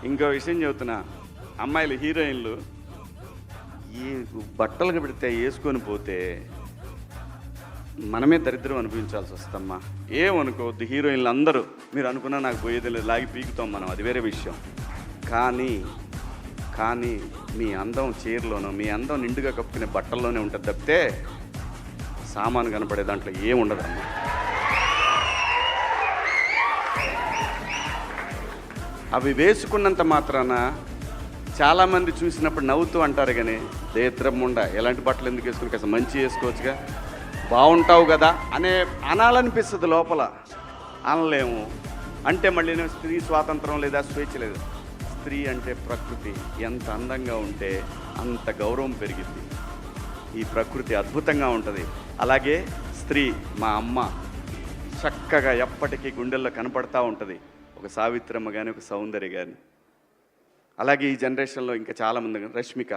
ఇంకో విషయం చెబుతున్నా, అమ్మాయిలు హీరోయిన్లు ఈ బట్టలు పెడితే వేసుకొని పోతే మనమే దరిద్రం అనిపించాల్సి వస్తుందమ్మా. ఏమనుకోవద్దు, హీరోయిన్లు అందరూ మీరు అనుకున్నా నాకు పోయేది లేదు, లాగి పీకుతాం మనం, అది వేరే విషయం. కానీ మీ అందం చీరలోనో, మీ అందం నిండుగా కప్పుకునే బట్టల్లోనే ఉంటుంది తప్పితే సామాను కనపడే దాంట్లో ఏముండదమ్మా. అవి వేసుకున్నంత మాత్రాన చాలామంది చూసినప్పుడు నవ్వుతూ అంటారు, కానీ దేత్రమ్ముండ ఎలాంటి బట్టలు ఎందుకు వేసుకుని కాస్త మంచి వేసుకోవచ్చుగా, బాగుంటావు కదా అనాలనిపిస్తుంది లోపల. అనలేము. అంటే మళ్ళీ స్త్రీ స్వాతంత్రం లేదా, స్వేచ్ఛ లేదు. స్త్రీ అంటే ప్రకృతి, ఎంత అందంగా ఉంటే అంత గౌరవం పెరిగింది. ఈ ప్రకృతి అద్భుతంగా ఉంటుంది. అలాగే స్త్రీ మా అమ్మ చక్కగా ఎప్పటికీ గుండెల్లో కనపడతా ఉంటుంది, ఒక సావిత్రమ్మ కానీ, ఒక సౌందర్య కానీ. అలాగే ఈ జనరేషన్లో ఇంకా చాలామంది, రష్మిక